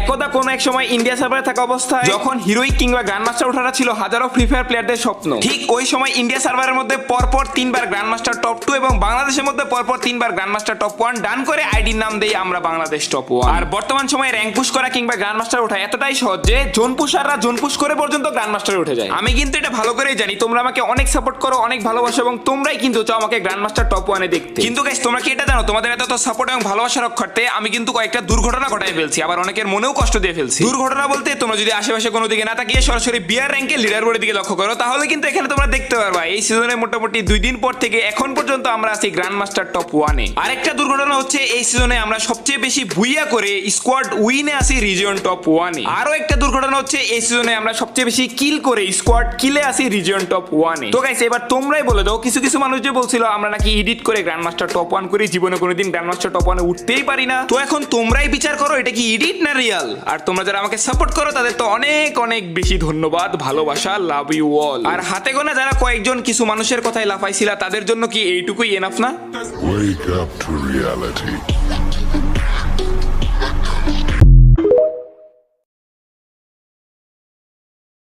একদা কোন এক সময় ইন্ডিয়া সার্ভারে থাকা অবস্থায় যখন হিরোইক কিংবা গ্র্যান্ডমাস্টার ওঠাটা ছিল হাজারো ফ্রি ফায়ার প্লেয়ারদের স্বপ্ন, ঠিক ওই সময় ইন্ডিয়া সার্ভারের মধ্যে পরপর 3বার গ্র্যান্ডমাস্টার টপ 2 এবং বাংলাদেশের মধ্যে পরপর 3বার গ্র্যান্ডমাস্টার টপ 1 ডান করে আইডির নাম দেই আমরা বাংলাদেশ টপ 1। আর বর্তমান সময়ে র্যাঙ্ক পুশ করা কিংবা গ্র্যান্ডমাস্টার ওঠা এতটাই সহজ যে জোন পুশাররা জোন পুশ করে পর্যন্ত গ্র্যান্ডমাস্টারে উঠে যায়। আমি কিন্তু এটা ভালো করেই জানি, তোমরা আমাকে অনেক সাপোর্ট করো, অনেক ভালোবাসো এবং তোমরাই কিন্তু চাও আমাকে গ্র্যান্ডমাস্টার টপ 1 এ দেখতে। কিন্তু গাইস তোমরা কি এটা জানো, তোমাদের এত সাপোর্ট এবং ভালোবাসা রক্ষার্থে আমি কিন্তু কয়েকটা দুর্ঘটনা ঘটাই ফেলছি, আবার অনেকের মনেও কষ্ট দিয়ে ফেলছি। দুর্ঘটনা বলতে তোমরা যদি আশেপাশে কোনো দিকে না তাকিয়ে সরাসরি বিয়ার র্যাঙ্কে লিডার বোর্ডের দিকে লক্ষ্য করো তাহলে কিন্তু এখানে তোমরা দেখতে পারবা এই সিজনে মোটামুটি 2 দিন পর থেকে এখন পর্যন্ত আমরা আছি গ্র্যান্ডমাস্টার টপ 1 এ। আরেকটা দুর্ঘটনা হচ্ছে এই সিজনে আমরা সবচেয়ে বেশি ভুইয়া করে স্কোয়াড উইনে আছি রিজিয়ন টপ 1 এ। আরো একটা দুর্ঘটনা হচ্ছে এই সিজনে আমরা সবচেয়ে বেশি কিল করে স্কোয়াড কিলে আছি রিজিয়ন টপ 1 এ। তো গাইস এবার তোমরাই বলে দাও, কিছু কিছু মানুষ যে বলছিল আমরা নাকি এডিট করে গ্র্যান্ডমাস্টার টপ 1 করি, জীবনে কোনোদিন গ্র্যান্ডমাস্টার টপ 1 এ উঠতেই পারি না। তো এখন তোমরাই বিচার করো এটা কি এডিট না রিয়াল। আর তোমরা যারা আমাকে সাপোর্ট করো তাদের তো অনেক অনেক বেশি ধন্যবাদ, ভালোবাসা, লাভ ইউ অল। আর হাতে গোনা যারা কয়েকজন কিছু মানুষের কথাই লাফাইছিলা তাদের জন্য কি এইটুকুই এনাফ না? Wake up to reality.